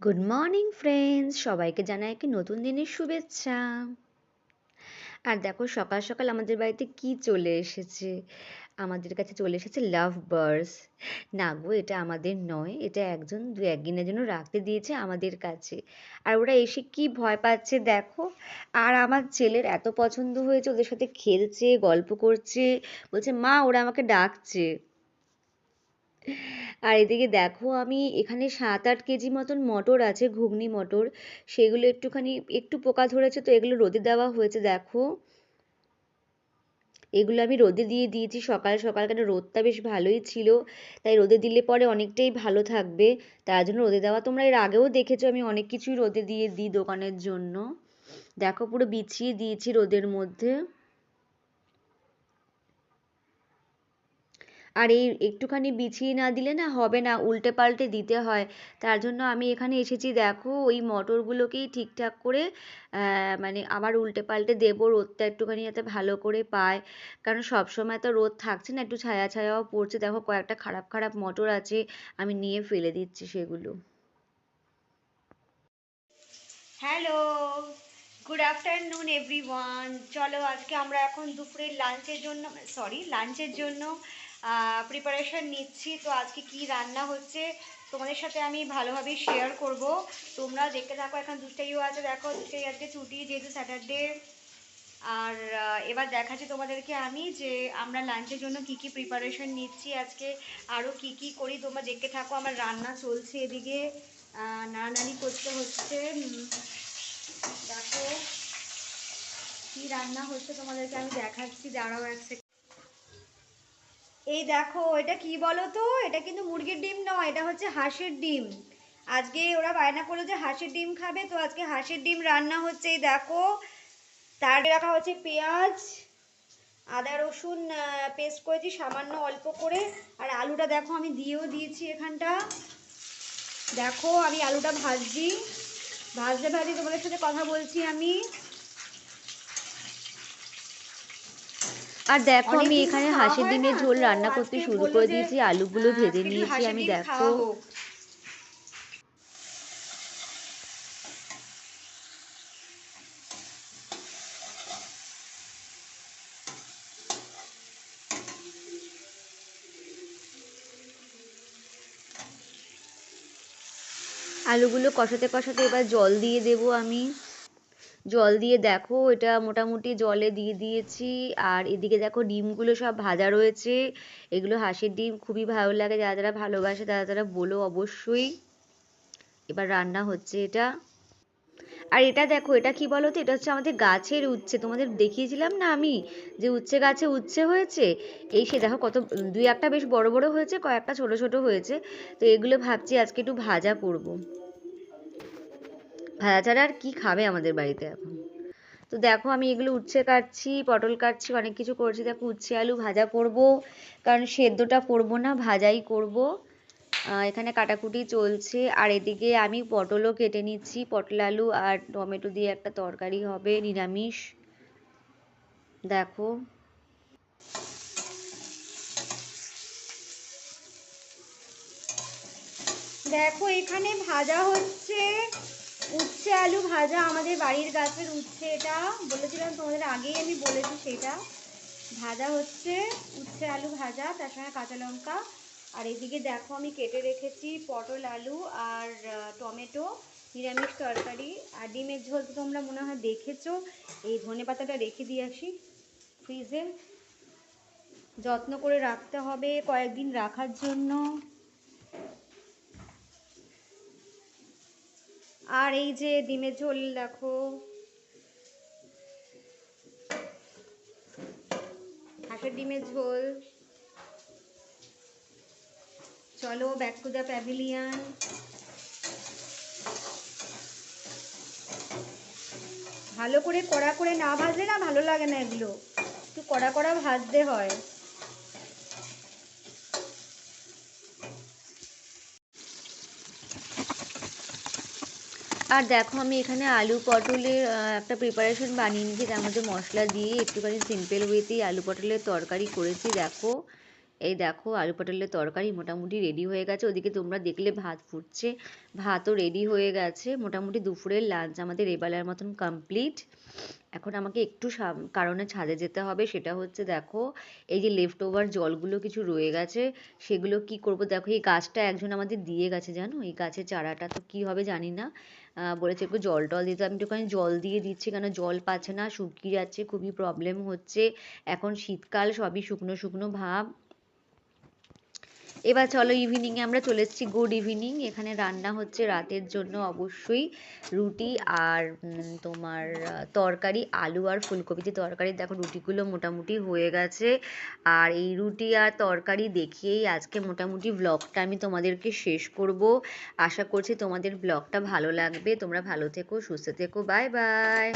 Good morning friends, সবাইকে জানাই একটি নতুন দিনের শুভেচ্ছা। আর দেখো সকাল সকাল আমাদের বাড়িতে কি চলে এসেছে। আমাদের কাছে চলে এসেছে লাভ বার্ডস। না গো, এটা আমাদের নয়, এটা একজন দু একদিনের জন্য রাখতে দিয়েছে আমাদের কাছে। আর ওরা এসে কি ভয় পাচ্ছে দেখো। আর আমার ছেলের এত পছন্দ হয়েছে, ওদের সাথে খেলছে, গল্প করছে, বলছে মা ওরা আমাকে ডাকছে। আর এদিকে দেখো আমি এখানে 7-8 কেজি মতন মটর আছে, ঘুগনি মটর। সেগুলো একটু পোকা ধরেছে, তো এগুলো রোদে দেওয়া হয়েছে দেখো। এগুলো আমি রোদে দিয়ে দিয়েছি সকাল সকাল, কেন রোদটা বেশ ভালোই ছিল। তাই রোদে দিলে পরে অনেকটাই ভালো থাকবে, তার জন্য রোদে দেওয়া। তোমরা এর আগেও দেখেছো আমি অনেক কিছুই রোদে দিয়ে দিই দোকানের জন্য। দেখো পুরো বিছিয়ে দিয়েছি রোদের মধ্যে। আর এই একটুখানি বিছিয়ে না দিলে না হবে না, উল্টে পাল্টে দিতে হয়। তার জন্য আমি এখানে এসেছি দেখো, ওই মটরগুলোকেই ঠিকঠাক করে মানে আবার উল্টে পাল্টে দেবো, রোদটা একটুখানি যাতে ভালো করে পায়। কারণ সব সময় তো রোদ থাকছে না, একটু ছায়া ছায়াও পড়ছে। দেখো কয়েকটা খারাপ খারাপ মটর আছে, আমি নিয়ে ফেলে দিচ্ছি সেগুলো। Hello, good afternoon everyone. চলো আজকে আমরা এখন দুপুরের লাঞ্চের জন্য প্রিপারেশন নিচ্ছি। তো আজকে কি রান্না হচ্ছে তোমাদের সাথে আমি ভালোভাবে শেয়ার করব। তোমরা দেখতে থাকো। এখন দুষ্টাইও আছে, দেখো দুষ্টাই আজকে ছুটি যেহেতু স্যাটারডে। আর এবার দেখাচ্ছি তোমাদেরকে আমি যে আমরা লাঞ্চের জন্য কি কি প্রিপারেশন নিচ্ছি আজকে, আরও কি কি করি। তোমরা দেখতে থাকো। আমার রান্না চলছে এদিকে, নাড়ানাড়ি করতে হচ্ছে। দেখো কি রান্না হচ্ছে তোমাদেরকে আমি দেখাচ্ছি, দাঁড়াও এক সেকেন্ড। এই দেখো, এটা কি বলো তো, এটা কিন্তু মুরগির ডিম নয়, এটা হচ্ছে হাঁসের ডিম। আজকে ওরা বায়না করলো যে হাঁসের ডিম খাবে, তো আজকে হাঁসের ডিম রান্না হচ্ছে। এই দেখো, তার রাখা হচ্ছে পেঁয়াজ, আদা রসুন পেস্ট করেছি সামান্য অল্প করে। আর আলুটা দেখো আমি দিয়েও দিয়েছি এখানটা। দেখো আমি আলুটা ভাজছি, ভাজতে ভাজতে তোমাদের সাথে কথা বলছি আমি। আর দেখো আমি অনেকদিন তো এখানে খাওয়া হাঁসের হয় না, ডিমের ঝোল তো রান্না করতে আজকে শুরু বললো করে যে দিয়েছি, আলুগুলো ভেজে আজকে একটু নিয়েছি হাঁসের আমি ডিম দেখো। খাওয়া হোক। আলুগুলো কষাতে কষাতে এবার জল দিয়ে দেবো আমি। জল দিয়ে দেখো এটা মোটামুটি জলে দিয়ে দিয়েছি। আর এদিকে দেখো ডিমগুলো সব ভাজা রয়েছে। এগুলো হাঁসের ডিম খুবই ভালো লাগে, যারা যারা ভালোবাসে তারা তারা বলো অবশ্যই। এবার রান্না হচ্ছে এটা। আর এটা দেখো, এটা কি বলো তো, এটা হচ্ছে আমাদের গাছের উচ্ছে। তোমাদের দেখিয়েছিলাম না আমি যে উচ্ছে গাছে উচ্ছে হয়েছে। এই সে দেখো কত, দুই একটা বেশ বড় বড় হয়েছে, কয়েকটা ছোট ছোট হয়েছে। তো এগুলো ভাবছি আজকে একটু ভাজা করব। ভাজা ছাড়া আর কি খাবে আমাদের বাড়িতে এখন। তো দেখো আমি এগুলো উচ্ছে কাটছি, পটল কাটছি, অনেক কিছু করছি। দেখো উচ্ছে আলু ভাজা করব, কারণ সেদ্ধটা করব না, ভাজাই করব। এখানে কাটাকুটি চলছে। আর এদিকে আমি পটলও কেটে নিচ্ছি, পটল আলু আর টমেটো দিয়ে একটা তরকারি হবে নিরামিষ। দেখো দেখো এখানে ভাজা হচ্ছে উচ্ছে আলু ভাজা, আমাদের বাড়ির গাছের উচ্ছে। এটা বলেছিলাম তোমাদের, আগেই আমি বলেছি সেটা। ভাজা হচ্ছে উচ্ছে আলু ভাজা, তার সঙ্গে কাঁচা লঙ্কা। আর এদিকে দেখো আমি কেটে রেখেছি পটল আলু আর টমেটো, নিরামিষ তরকারি। আর ডিমের ঝোল তো তোমরা মনে হয় দেখেছো। এই ধনেপাতাটা রেখে দিয়ে আসি ফ্রিজে, যত্ন করে রাখতে হবে কয়েকদিন রাখার জন্য। আর এই যে ডিমের ঝোল দেখো, হাঁসের ডিমের ঝোল। চলো ব্যাক টু দ্য প্যাভিলিয়ন। ভালো করে কড়া করে না ভাজলে না ভালো লাগে না, এগুলো একটু কড়া কড়া ভাজতে হয়। আর দেখো আমি এখানে আলু পটলের একটা প্রিপারেশন বানিয়ে নিয়েছি, তার মধ্যে মশলা দিয়ে একটুখানি সিম্পল ওয়েতেই আলু পটলের তরকারি করেছি। দেখো এই দেখো আলু পটলের তরকারি মোটামুটি রেডি হয়ে গেছে। ওদিকে তোমরা দেখলে ভাত ফুটছে, ভাতও রেডি হয়ে গেছে। মোটামুটি দুপুরের লাঞ্চ আমাদের এবেলার মতন কমপ্লিট। এখন আমাকে একটু কারণে ছাদে যেতে হবে, সেটা হচ্ছে দেখো এই যে লেফট ওভার জলগুলো কিছু রয়ে গেছে, সেগুলো কি করব দেখো। এই গাছটা একজন আমাদের দিয়ে গেছে জানো, এই গাছের চারাটা তো কি হবে জানি না। বলেছে একটু জল টল দিতে, আমি একটুখানি জল দিয়ে দিচ্ছি, কেন জল পাচ্ছে না, শুকিয়ে যাচ্ছে, খুবই প্রবলেম হচ্ছে। এখন শীতকাল, সবই শুকনো শুকনো ভাব। এবার চলো ইভিনিংয়ে আমরা চলে এসেছি, গুড ইভিনিং। এখানে রান্না হচ্ছে রাতের জন্য অবশ্যই রুটি আর তোমার তরকারি, আলু আর ফুলকপিতে তরকারি। দেখো রুটিগুলো মোটামুটি হয়ে গেছে, আর এই রুটি আর তরকারি দেখিয়েই আজকে মোটামুটি ব্লগটা আমি তোমাদেরকে শেষ করব। আশা করছি তোমাদের ব্লগটা ভালো লাগবে। তোমরা ভালো থেকো, সুস্থ থেকো, বাই বাই।